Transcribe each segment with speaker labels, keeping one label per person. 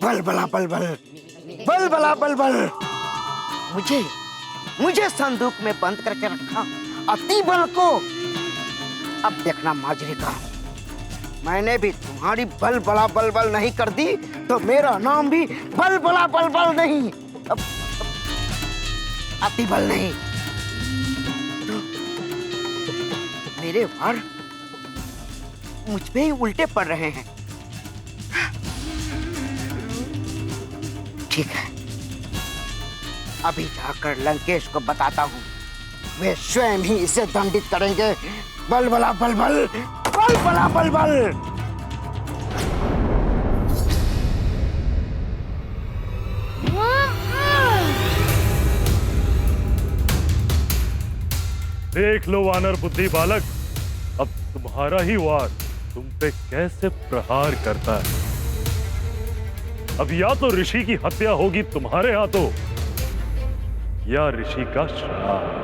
Speaker 1: बल बला बल बल, बल बला बल बल। मुझे संदूक में बंद करके रखा अति बल को। अब देखना माजरी का, मैंने भी तुम्हारी बल बला बल बल नहीं कर दी तो मेरा नाम भी बल बला बल बल नहीं, अब अति बल नहीं। तो मेरे वार मुझ पे ही उल्टे पड़ रहे हैं। ठीक है, अभी जाकर लंकेश को बताता हूँ, वे स्वयं ही इसे दंडित करेंगे। बल बला बल बल, बल बला बल बल।
Speaker 2: देख लो वानर बुद्धि बालक, अब तुम्हारा ही वार तुम पे कैसे प्रहार करता है। अब या तो ऋषि की हत्या होगी तुम्हारे हाथों या ऋषि का श्राप।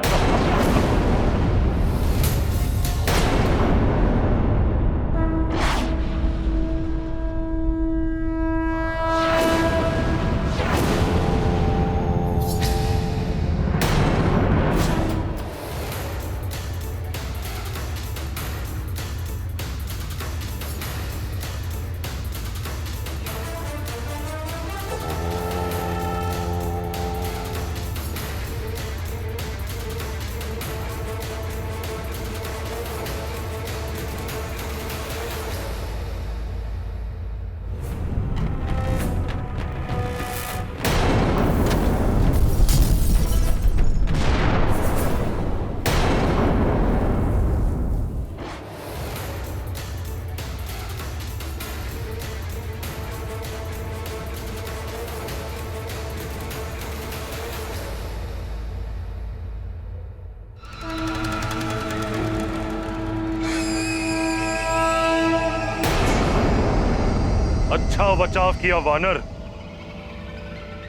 Speaker 2: अच्छा बचाव किया वानर,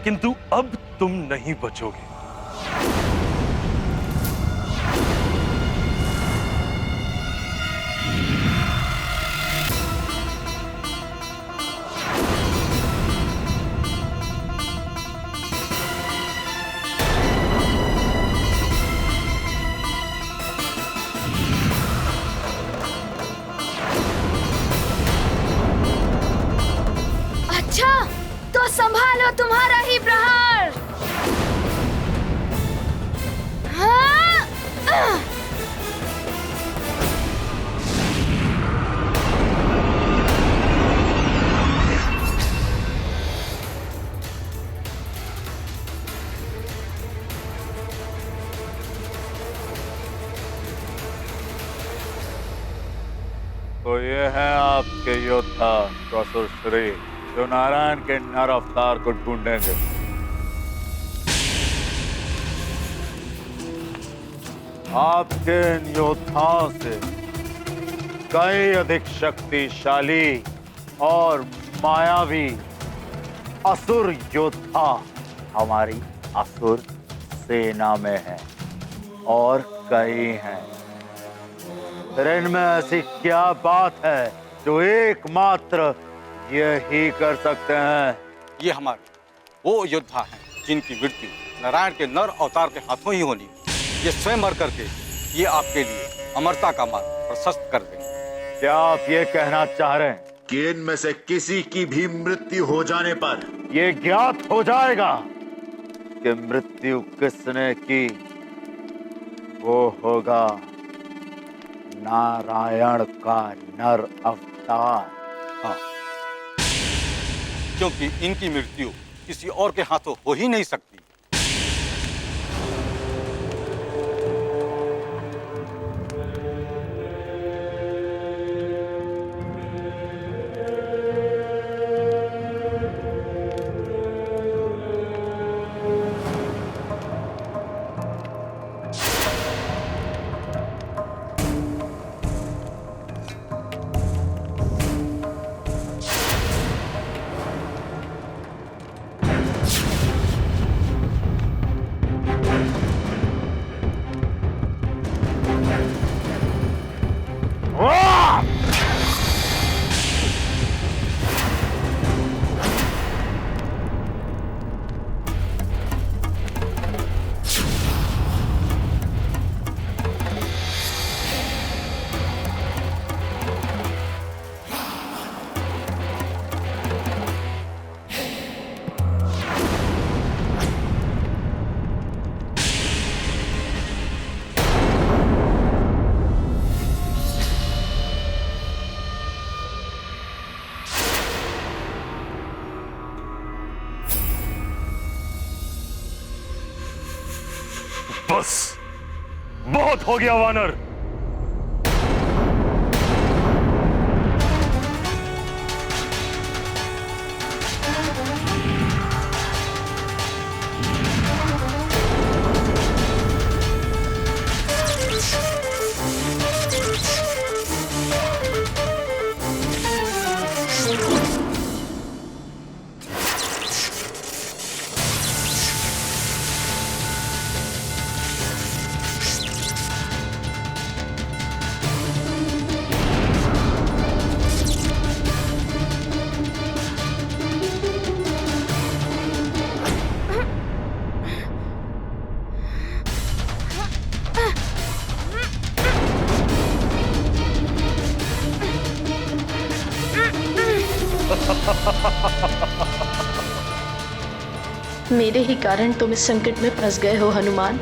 Speaker 2: किंतु अब तुम नहीं बचोगे।
Speaker 3: तो संभालो तुम्हारा ही प्रहार। हाँ?
Speaker 4: तो ये है आपके योद्धा प्रसुर श्री, जो नारायण के नर अवतार को ढूंढेंगे। आपके इन योद्धाओं से कई अधिक शक्तिशाली और मायावी असुर योद्धा हमारी असुर सेना में हैं और कई हैं। फिर इनमें ऐसी क्या बात है जो एकमात्र यही कर सकते हैं?
Speaker 5: ये हमारे वो योद्धा हैं जिनकी मृत्यु नारायण के नर अवतार के हाथों ही होनी है। ये स्वयं मर करके ये आपके लिए अमरता का मार्ग प्रशस्त कर देंगे।
Speaker 4: क्या आप ये कहना चाह रहे हैं
Speaker 6: कि इनमें से किसी की भी मृत्यु हो जाने पर
Speaker 4: ये ज्ञात हो जाएगा कि मृत्यु किसने की? वो होगा नारायण का नर अवतार।
Speaker 5: हाँ, क्योंकि इनकी मृत्यु किसी और के हाथों हो ही नहीं सकती।
Speaker 2: बस बहुत हो गया वानर।
Speaker 7: मेरे ही कारण तुम इस संकट में फंस गए हो हनुमान।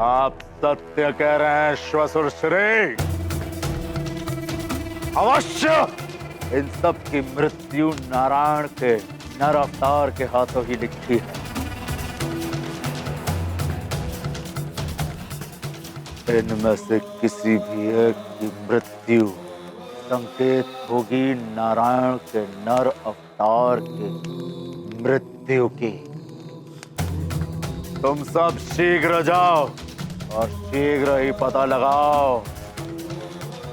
Speaker 4: आप सत्य कह रहे हैं श्वसुर श्री। अवश्य इन सब की मृत्यु नारायण के नर अवतार के हाथों ही लिखी है। इनमें से किसी भी एक की मृत्यु संकेत होगी नारायण के नर अवतार की मृत्यु की। तुम सब शीघ्र जाओ और शीघ्र ही पता लगाओ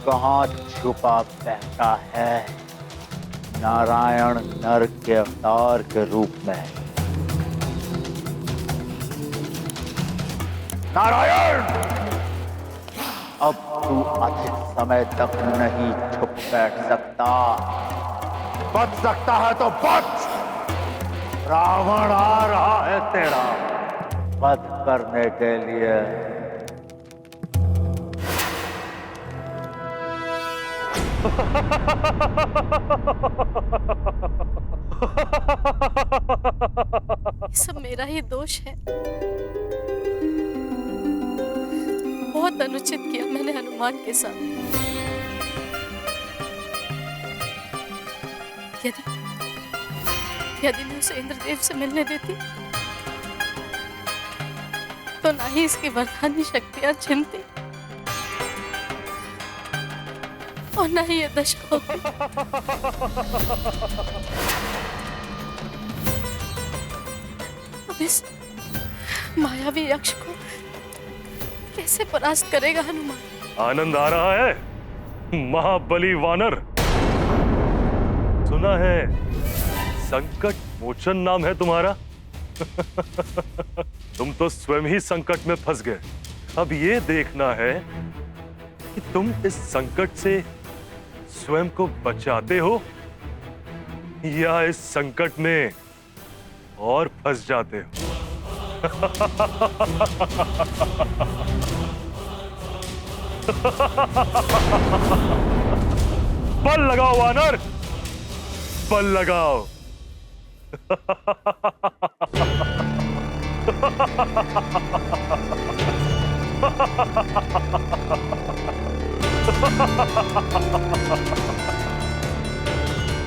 Speaker 4: कहां छुपा बैठा है नारायण नर के अवतार के रूप में। नारायण, अब तू अधिक समय तक नहीं छुप बैठ सकता। बच सकता है तो बच। रावण आ रहा है तेरा वध करने के लिए।
Speaker 7: सब मेरा ही दोष है। बहुत अनुचित किया मैंने हनुमान के साथ। यदि मैं उसे इंद्रदेव से मिलने देती तो ना ही इसकी वरदानी शक्तियां छिनती और ना ही ये दशा होती। अब इस मायावी यक्ष को कैसे परास्त करेगा हनुमान?
Speaker 2: आनंद आ रहा है महाबली वानर। सुना है संकट मोचन नाम है तुम्हारा। तुम तो स्वयं ही संकट में फंस गए। अब ये देखना है कि तुम इस संकट से स्वयं को बचाते हो या इस संकट में और फंस जाते हो। बल लगाओ वानर, बल लगाओ।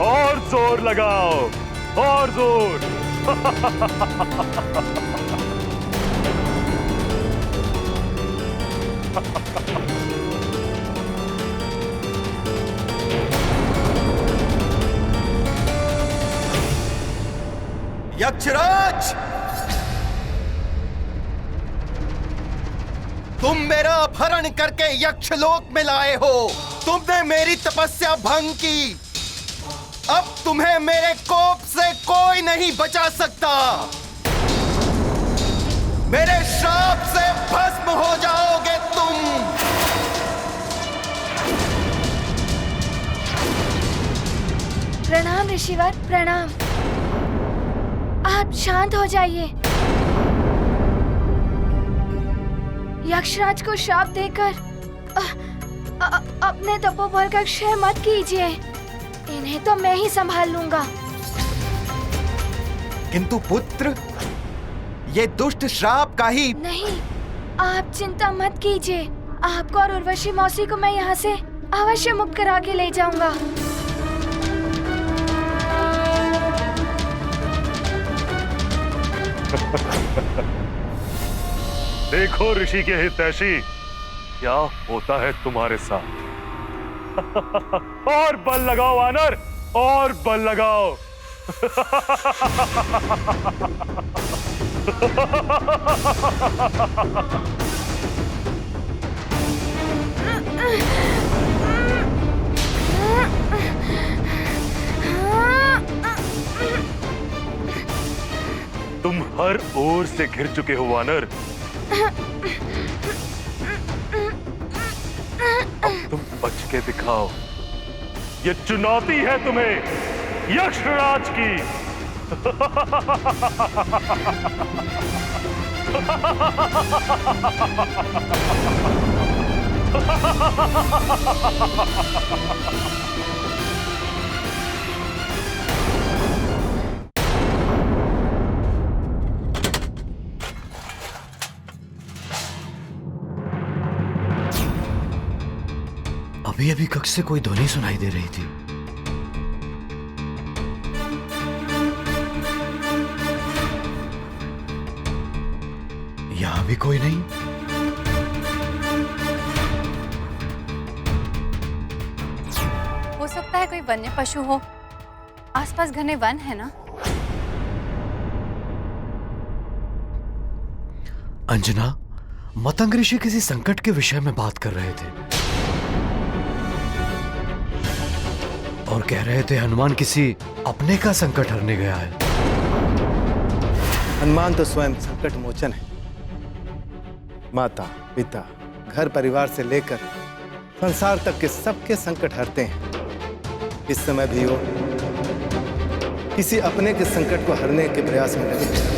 Speaker 2: और जोर लगाओ, और जोर।
Speaker 8: यक्षराज, तुम मेरा अपहरण करके यक्षलोक में लाए हो। तुमने मेरी तपस्या भंग की। अब तुम्हें मेरे कोप से कोई नहीं बचा सकता। मेरे श्राप से भस्म हो जाओगे तुम।
Speaker 3: प्रणाम ऋषिवर, प्रणाम। आप शांत हो जाइए। यक्षराज को श्राप देकर अपने तपोबल का क्षय मत कीजिए। इन्हें तो मैं ही संभाल लूंगा।
Speaker 8: किंतु पुत्र, ये दुष्ट श्राप का ही।
Speaker 3: नहीं, आप चिंता मत कीजिए। आपको और उर्वशी मौसी को मैं यहाँ से अवश्य मुक्त करा के ले जाऊंगा।
Speaker 2: देखो ऋषि के हितैषी, क्या होता है तुम्हारे साथ। और बल लगाओ वानर, और बल लगाओ। तुम हर ओर से घिर चुके हो वानर। अब तुम बच के दिखाओ। ये चुनौती है तुम्हें यक्षराज की।
Speaker 9: अभी अभी कक्ष से कोई ध्वनि सुनाई दे रही थी। यहां भी कोई नहीं।
Speaker 10: हो सकता है कोई वन्य पशु हो। आसपास घने वन है ना।
Speaker 9: अंजना, मतंग ऋषि किसी संकट के विषय में बात कर रहे थे और कह रहे थे हनुमान किसी अपने का संकट हरने गया है।
Speaker 11: हनुमान तो स्वयं संकट मोचन है। माता, पिता, घर परिवार से लेकर संसार तक के सबके संकट हरते हैं। इस समय भी वो किसी अपने के संकट को हरने के प्रयास में लगे हैं।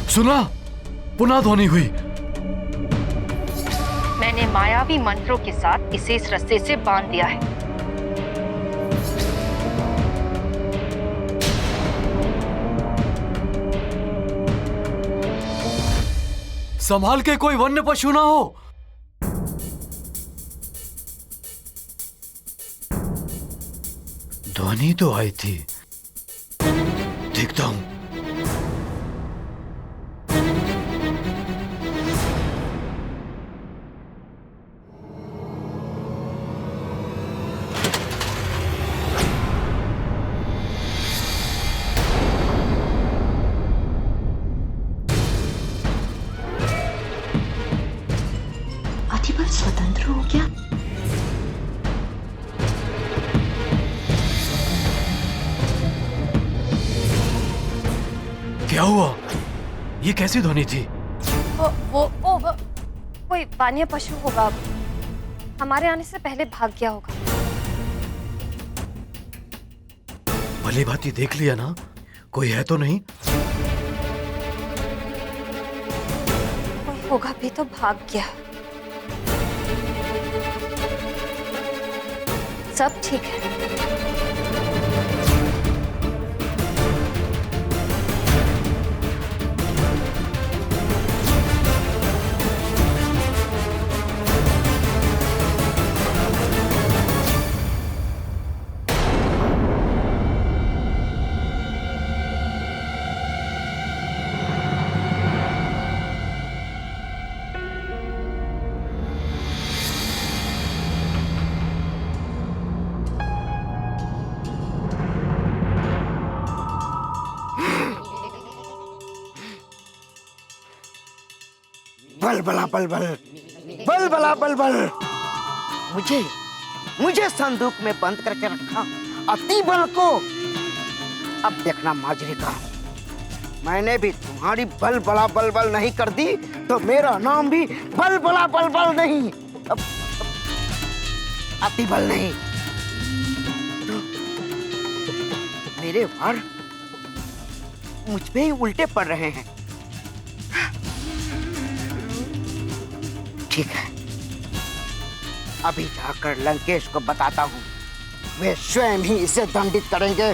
Speaker 9: सुना, पुनः ध्वनि हुई।
Speaker 12: मैंने मायावी मंत्रों के साथ इसे इस रस्ते से बांध दिया है।
Speaker 9: संभाल के, कोई वन्य पशु ना हो। ध्वनि तो आई थी, देखता हूं।
Speaker 12: अधिबल स्वतंत्र हो गया।
Speaker 9: क्या हुआ? ये कैसी ध्वनि थी?
Speaker 12: वो कोई वन्य पशु होगा, हमारे आने से पहले भाग गया होगा।
Speaker 9: भली भांति देख लिया ना, कोई है तो नहीं?
Speaker 12: कोई होगा भी तो भाग गया। सब ठीक है।
Speaker 1: बल बला बल बल, बल बला बल बल। मुझे संदूक में बंद करके रखा अति बल को। अब देखना माजरिका, मैंने भी तुम्हारी बल बला बल बल नहीं कर दी तो मेरा नाम भी बल बला बल बल नहीं। अब अति बल नहीं तो मेरे वार मुझ पे ही उल्टे पड़ रहे हैं। ठीक है, अभी जाकर लंकेश को बताता हूँ, वे स्वयं ही इसे दंडित करेंगे।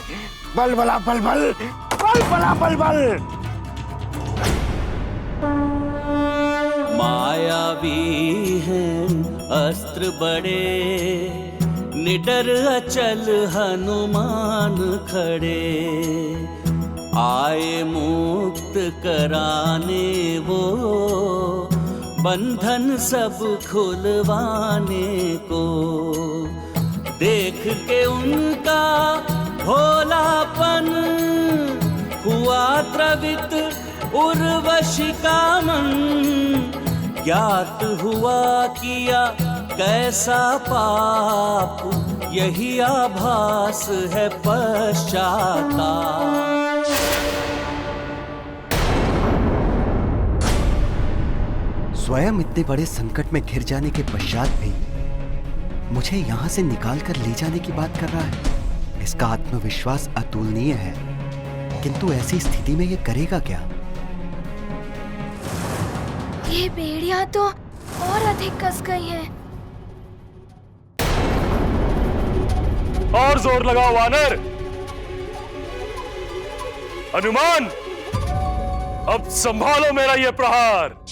Speaker 1: बल बला बल बल, बल बला बल बल।
Speaker 13: मायावी हैं अस्त्र बड़े, निडर अचल हनुमान खड़े, आए मुक्त कराने वो, बंधन सब खुलवाने को। देख के उनका भोलापन, हुआ द्रवित उर्वशी का मन, ज्ञात हुआ किया कैसा पाप, यही आभास है पश्चाताप।
Speaker 14: स्वयं इतने बड़े संकट में घिर जाने के पश्चात भी मुझे यहाँ से निकाल कर ले जाने की बात कर रहा है। इसका आत्मविश्वास अतुलनीय है, किंतु ऐसी स्थिति में ये करेगा क्या?
Speaker 3: ये बेड़ियां तो और अधिक कस गई हैं।
Speaker 2: और जोर लगाओ वानर। हनुमान, अब संभालो मेरा ये प्रहार।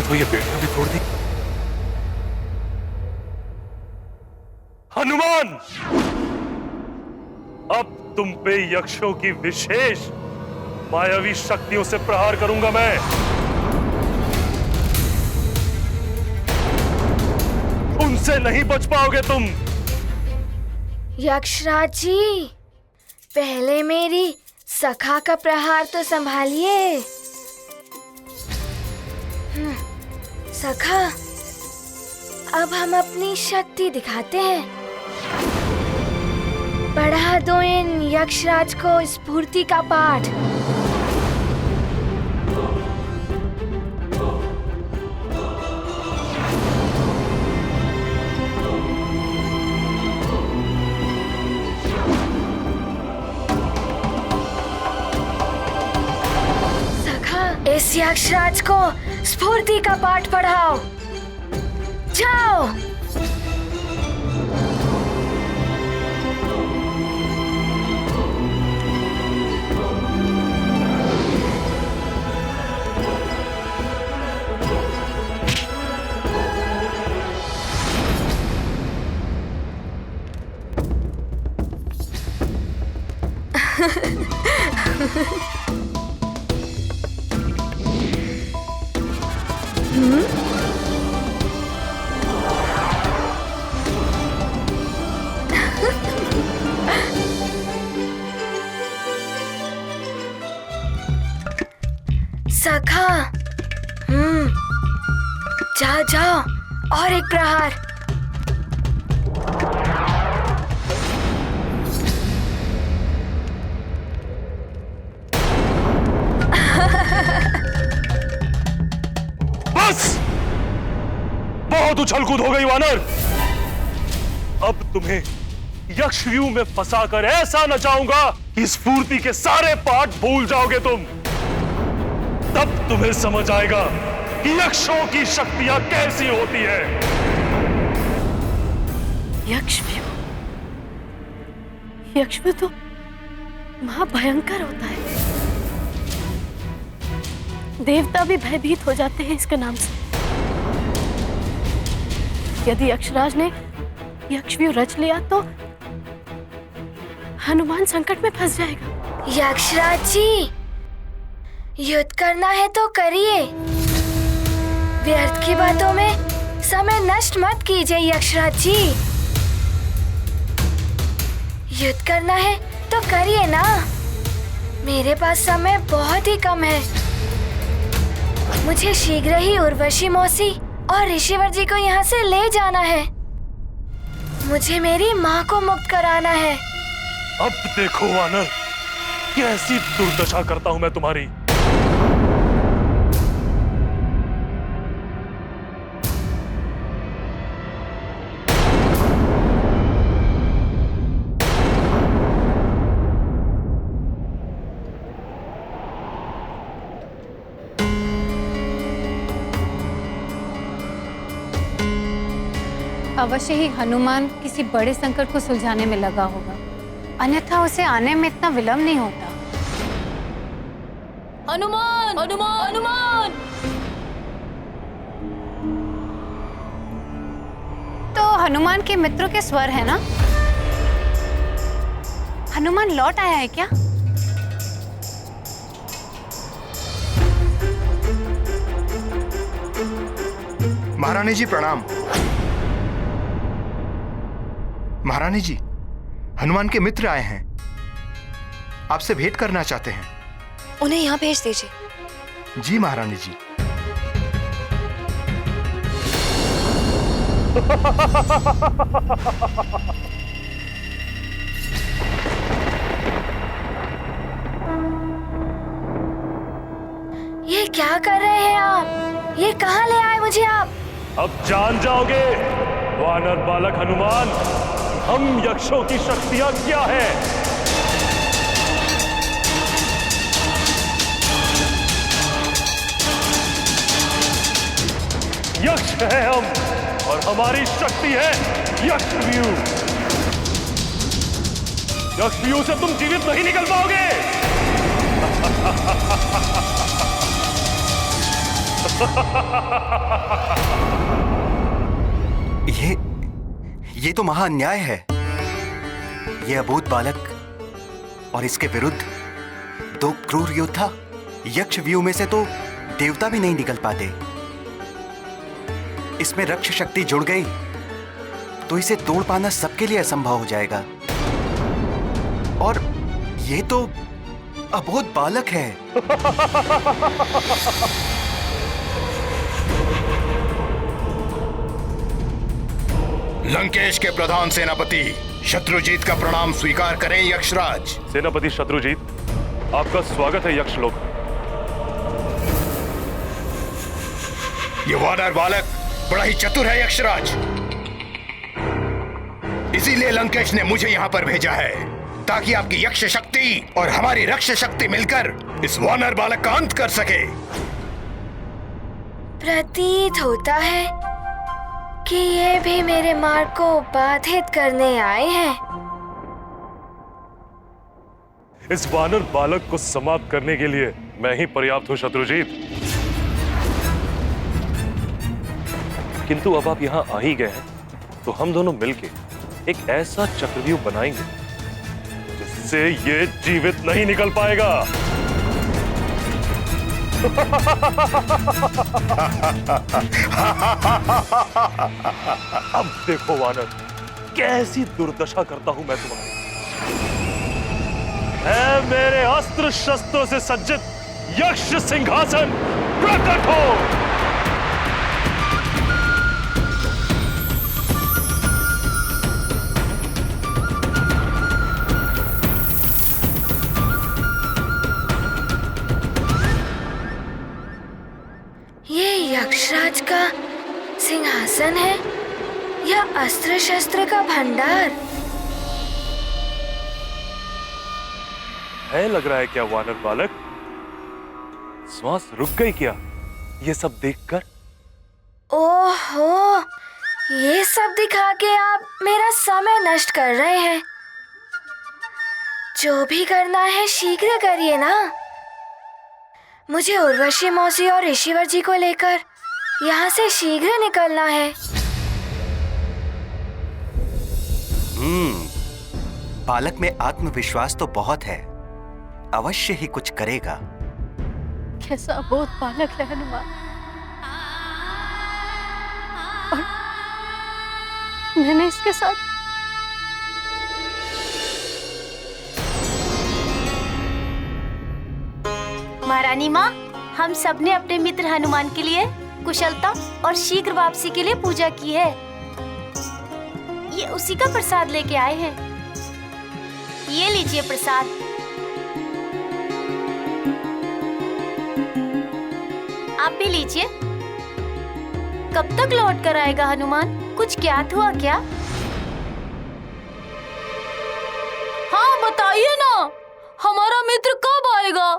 Speaker 2: तो ये बेड़ियां भी तोड़ दी। हनुमान, अब तुम पे यक्षों की विशेष मायावी शक्तियों से प्रहार करूंगा मैं। उनसे नहीं बच पाओगे तुम।
Speaker 3: यक्षराज जी, पहले मेरी सखा का प्रहार तो संभालिए। सखा, अब हम अपनी शक्ति दिखाते हैं। पढ़ा दो इन यक्षराज को स्फूर्ति का पाठ। इस यक्षराज को स्फूर्ति का पाठ पढ़ाओ। जाओ। सखा, जाओ जाओ, और एक प्रहार।
Speaker 2: बस, बहुत उछल कूद हो गई वानर। अब तुम्हें यक्षव्यूह में फंसाकर ऐसा नचाऊंगा कि स्फूर्ति के सारे पाठ भूल जाओगे तुम। तब तुम्हें समझ आएगा कि यक्षों की शक्तियां कैसी होती है।
Speaker 7: यक्षव्यूह, यक्षव्यूह तो महाभयंकर होता है। देवता भी भयभीत हो जाते हैं इसके नाम से। यदि यक्षराज ने यक्षव्यूह रच लिया तो हनुमान संकट में फंस जाएगा।
Speaker 3: यक्षराज जी, युद्ध करना है तो करिए। व्यर्थ की बातों में समय नष्ट मत कीजिए यक्षराज जी। युद्ध करना है तो करिए ना। मेरे पास समय बहुत ही कम है। मुझे शीघ्र ही उर्वशी मौसी और ऋषिवर जी को यहाँ से ले जाना है। मुझे मेरी माँ को मुक्त कराना है।
Speaker 2: अब देखो वानर, कैसी दुर्दशा करता हूँ मैं तुम्हारी।
Speaker 10: अवश्य ही हनुमान किसी बड़े संकट को सुलझाने में लगा होगा, अन्यथा उसे आने में इतना विलंब नहीं होता।
Speaker 7: हनुमान, हनुमान, हनुमान।
Speaker 10: तो हनुमान के मित्रों के स्वर है ना? हनुमान लौट आया है क्या?
Speaker 8: महारानी जी प्रणाम। महारानी जी, हनुमान के मित्र आए हैं, आपसे भेंट करना चाहते हैं।
Speaker 12: उन्हें यहाँ भेज दीजिए।
Speaker 8: जी महारानी जी।
Speaker 3: ये क्या कर रहे हैं आप? ये कहाँ ले आए मुझे आप?
Speaker 2: अब जान जाओगे वानर बालक हनुमान, हम यक्षों की शक्तियां क्या है। यक्ष है हम, और हमारी शक्ति है यक्षव्यूह। यक्षव्यूह से तुम जीवित नहीं निकल पाओगे।
Speaker 14: ये तो महा अन्याय है। ये अबोध बालक और इसके विरुद्ध दो क्रूर योद्धा। यक्षव्यूह में से तो देवता भी नहीं निकल पाते। इसमें रक्ष शक्ति जुड़ गई तो इसे तोड़ पाना सबके लिए असंभव हो जाएगा। और ये तो अबोध बालक है।
Speaker 6: लंकेश के प्रधान सेनापति शत्रुजीत का प्रणाम स्वीकार करें यक्षराज।
Speaker 2: सेनापति शत्रुजीत, आपका स्वागत है यक्षलोक।
Speaker 6: ये वानर बालक बड़ा ही चतुर है यक्षराज, इसीलिए लंकेश ने मुझे यहां पर भेजा है ताकि आपकी यक्ष शक्ति और हमारी रक्ष शक्ति मिलकर इस वानर बालक का अंत कर सके।
Speaker 3: प्रतीत होता है कि ये भी मेरे मार्ग को बाधित करने आए हैं।
Speaker 2: इस वानर बालक को समाप्त करने के लिए मैं ही पर्याप्त हूं शत्रुजीत। किंतु अब आप यहां आ ही गए हैं तो हम दोनों मिलके एक ऐसा चक्रव्यूह बनाएंगे जिससे ये जीवित नहीं निकल पाएगा। अब देखो वानर, कैसी दुर्दशा करता हूं मैं तुम्हारी। है मेरे अस्त्र शस्त्रों से सज्जित यक्ष सिंहासन प्रकट हो।
Speaker 3: ये यक्षराज का सिंहासन है या अस्त्र शस्त्र का भंडार?
Speaker 2: है लग रहा है क्या वानर बालक? श्वास रुक गई क्या ये सब देखकर?
Speaker 3: ओहो, ये सब दिखा के आप मेरा समय नष्ट कर रहे हैं। जो भी करना है शीघ्र करिए ना। मुझे उर्वशी मौसी और ऋषिवर जी को लेकर यहाँ से शीघ्र निकलना है।
Speaker 14: बालक में आत्मविश्वास तो बहुत है, अवश्य ही कुछ करेगा।
Speaker 7: कैसा बहुत बालक है हनुमान। और मैंने इसके साथ
Speaker 15: महारानी माँ, हम सबने अपने मित्र हनुमान के लिए कुशलता और शीघ्र वापसी के लिए पूजा की है। ये उसी का प्रसाद लेके आए हैं। ये लीजिए प्रसाद। आप भी लीजिए। कब तक लौट कर आएगा हनुमान? कुछ ज्ञात हुआ क्या?
Speaker 7: हाँ बताइए ना, हमारा मित्र कब आएगा?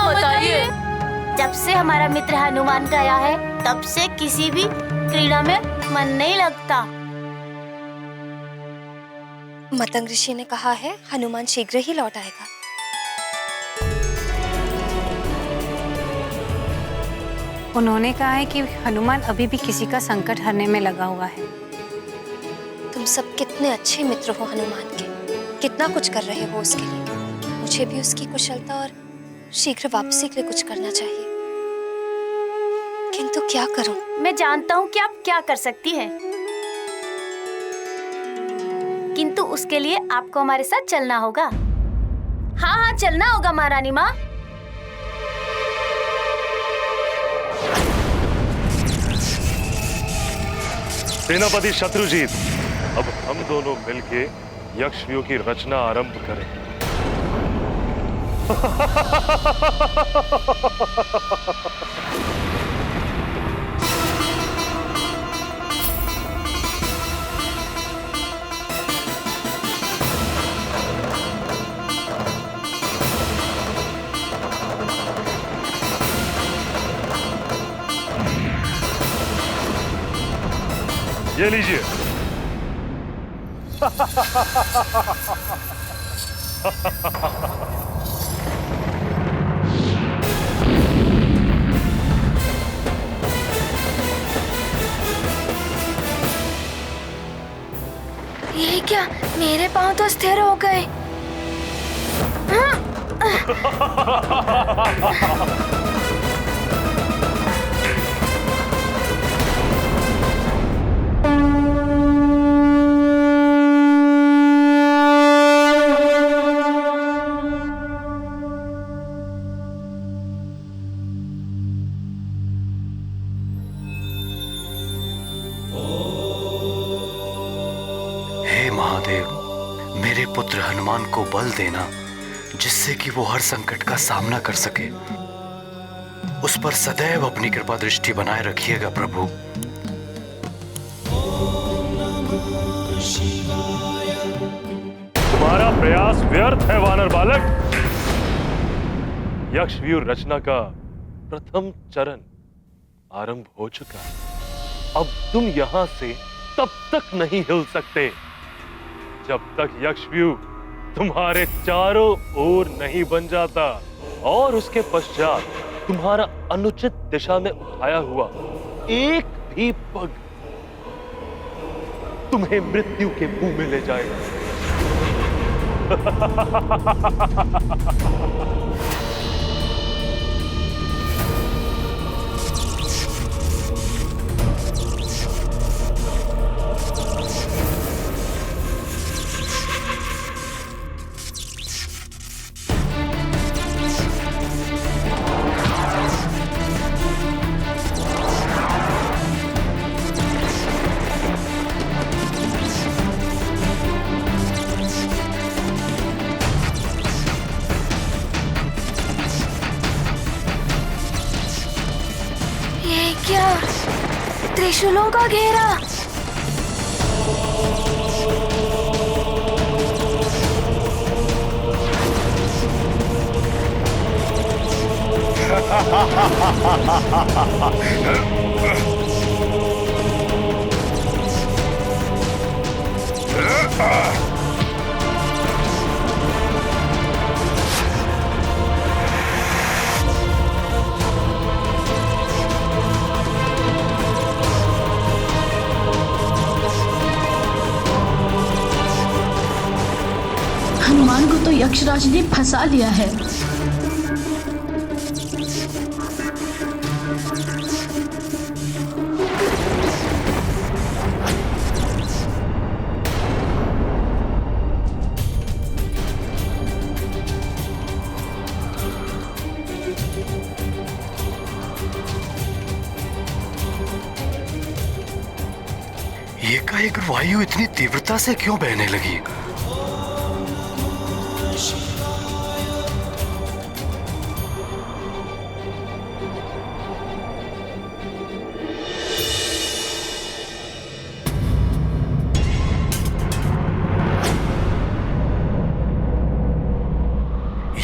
Speaker 15: बताइए। जब से हमारा मित्र हनुमान गया है तब से किसी भी क्रीड़ा में मन नहीं लगता।
Speaker 12: मतंग ऋषि ने कहा है हनुमान शीघ्र ही लौट आएगा।
Speaker 10: उन्होंने कहा है कि हनुमान अभी भी किसी का संकट हरने में लगा हुआ है।
Speaker 12: तुम सब कितने अच्छे मित्र हो हनुमान के, कितना कुछ कर रहे हो उसके लिए। मुझे भी उसकी कुशलता और शीघ्र वापसी के लिए कुछ करना चाहिए, किंतु क्या करूं?
Speaker 15: मैं जानता हूँ कि आप क्या कर सकती हैं, किंतु उसके लिए आपको हमारे साथ चलना होगा। हाँ हाँ चलना होगा महारानी माँ।
Speaker 2: सेनापति शत्रुजीत, अब हम दोनों मिलके यक्षव्यूह की रचना आरंभ करें। ये लीजिए।
Speaker 3: ये क्या, मेरे पांव तो स्थिर हो गए।
Speaker 9: मेरे पुत्र हनुमान को बल देना जिससे कि वो हर संकट का सामना कर सके। उस पर सदैव अपनी कृपा दृष्टि बनाए रखिएगा प्रभु।
Speaker 2: तुम्हारा प्रयास व्यर्थ है वानर बालक। यक्षव्यूह रचना का प्रथम चरण आरंभ हो चुका है। अब तुम यहां से तब तक नहीं हिल सकते जब तक यक्षव्यूह तुम्हारे चारों ओर नहीं बन जाता, और उसके पश्चात तुम्हारा अनुचित दिशा में उठाया हुआ एक भी पग तुम्हें मृत्यु के मुंह में ले जाएगा।
Speaker 3: त्रिशूलों का घेरा।
Speaker 16: हनुमान को तो यक्षराज ने फंसा लिया है।
Speaker 9: एकाएक वायु इतनी तीव्रता से क्यों बहने लगी?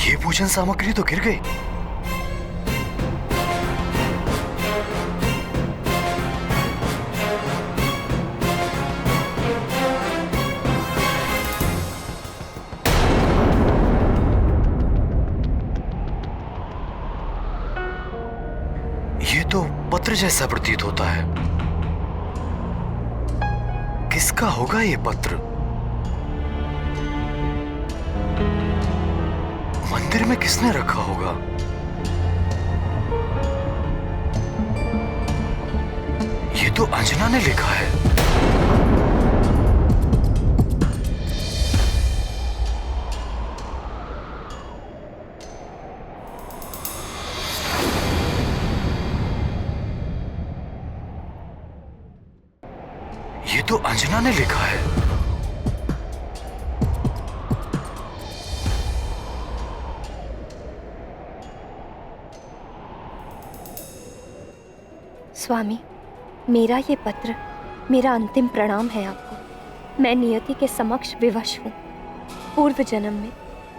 Speaker 9: ये पूजन सामग्री तो गिर गई। ये तो पत्र जैसा प्रतीत होता है। किसका होगा ये पत्र? मंदिर में किसने रखा होगा? ये तो अंजना ने लिखा है। ये तो अंजना ने लिखा है।
Speaker 12: स्वामी, मेरा ये पत्र मेरा अंतिम प्रणाम है आपको। मैं नियति के समक्ष विवश हूँ। पूर्व जन्म में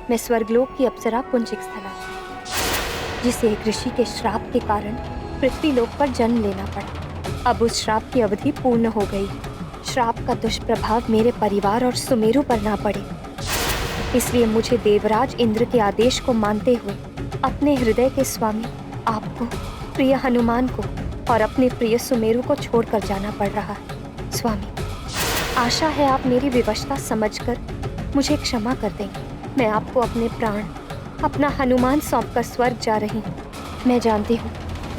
Speaker 12: मैं स्वर्गलोक की अप्सरा पुंजिकस्थला थी, जिसे एक ऋषि के श्राप के कारण पृथ्वी लोक पर जन्म लेना पड़ा। अब उस श्राप की अवधि पूर्ण हो गई। श्राप का दुष्प्रभाव मेरे परिवार और सुमेरु पर ना पड़े, इसलिए मुझे देवराज इंद्र के आदेश को मानते हुए अपने हृदय के स्वामी आपको, प्रिय हनुमान को और अपने प्रिय सुमेरु को छोड़कर जाना पड़ रहा है। स्वामी, आशा है आप मेरी विवशता समझकर मुझे क्षमा कर देंगे। मैं आपको अपने प्राण, अपना हनुमान सौंपकर स्वर्ग जा रही हूँ। मैं जानती हूँ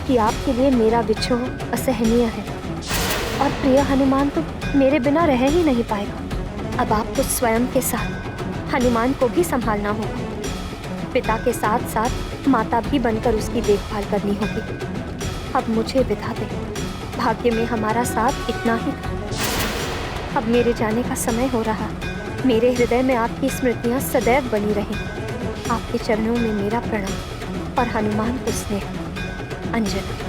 Speaker 12: कि आपके लिए मेरा विछोह असहनीय है, और प्रिय हनुमान तो मेरे बिना रह ही नहीं पाएगा। अब आपको स्वयं के साथ हनुमान को भी संभालना होगा। पिता के साथ साथ माता भी बनकर उसकी देखभाल करनी होगी। अब मुझे विदा दें। भाग्य में हमारा साथ इतना ही था। अब मेरे जाने का समय हो रहा। मेरे हृदय में आपकी स्मृतियाँ सदैव बनी रहें। आपके चरणों में मेरा प्रणाम और हनुमान को स्नेह। अंजना।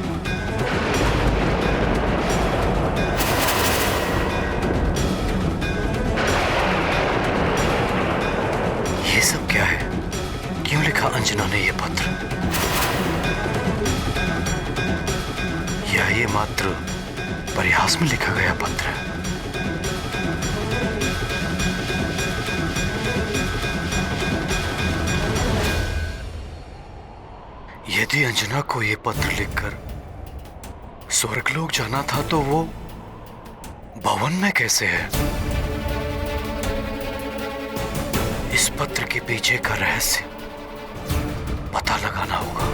Speaker 9: अंजना ने ये पत्र, या ये मात्र परिहास में लिखा गया पत्र है? यदि अंजना को ये पत्र लिखकर स्वर्गलोक जाना था तो वो भवन में कैसे है? इस पत्र के पीछे का रहस्य पता लगाना होगा।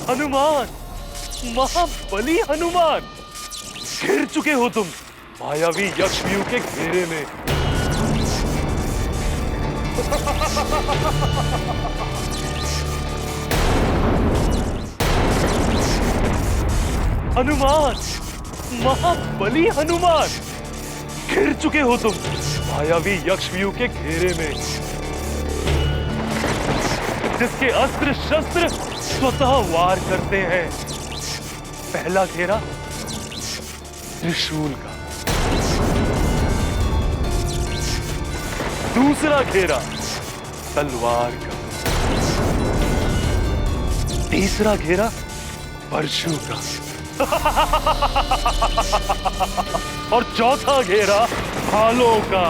Speaker 2: हनुमान, महाबली हनुमान, घिर चुके हो तुम मायावी यक्षव्यूह के घेरे में। हनुमान, महाबली हनुमान, घिर चुके हो तुम मायावी यक्षव्यूह के घेरे में, जिसके अस्त्र शस्त्र स्वतः वार करते हैं। पहला घेरा त्रिशूल का, दूसरा घेरा तलवार का, तीसरा घेरा परशु का और चौथा घेरा भालों का।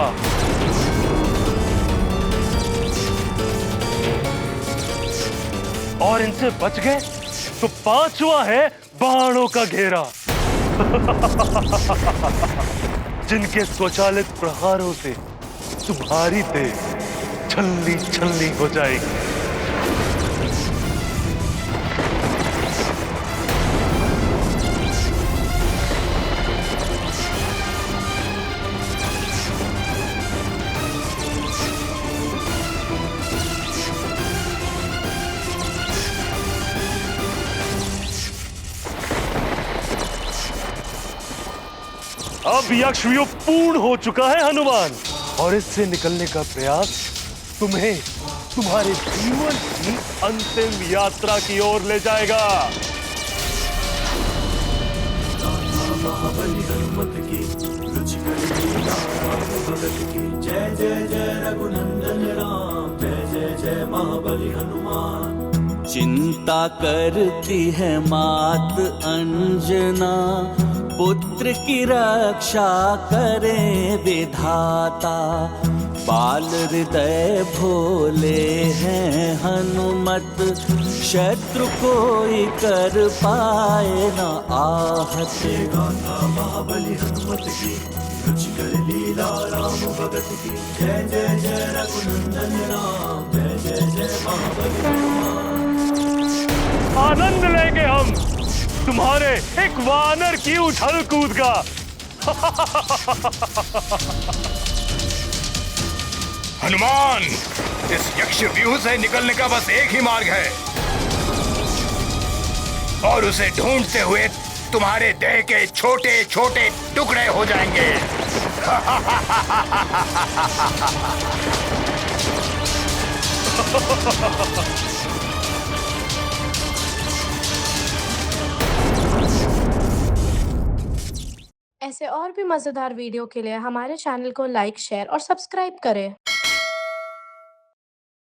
Speaker 2: और इनसे बच गए तो पांचवा है बाणों का घेरा, जिनके स्वचालित प्रहारों से तुम्हारी देह छल्ली छल्ली हो जाएगी। अब यक्षव्यूह पूर्ण हो चुका है हनुमान, और इससे निकलने का प्रयास तुम्हें तुम्हारे जीवन की अंतिम यात्रा की ओर ले जाएगा।
Speaker 13: महाबली हनुमत की रुचिकर लीला राम भगत की, जय जय जय रघुनंदन राम, जय जय जय महाबली हनुमान। चिंता करती है मात अंजना, पुत्र की रक्षा करे विधाता। बाल हृदय भोले हैं हनुमत, शत्रु कोई कर पाए न आहत। गाथा महाबली हनुमत की रुचिकर लीला राम भगत की, जय जय जय रघुनंदन राम, जय जय जय महाबली हनुमान।
Speaker 2: आनंद लेंगे हम तुम्हारे एक वानर की उछल कूद का।
Speaker 6: हनुमान, इस यक्षव्यूह से निकलने का बस एक ही मार्ग है, और उसे ढूंढते हुए तुम्हारे देह के छोटे छोटे टुकड़े हो जाएंगे।
Speaker 17: ऐसे और भी मज़ेदार वीडियो के लिए हमारे चैनल को लाइक, शेयर और सब्सक्राइब करें।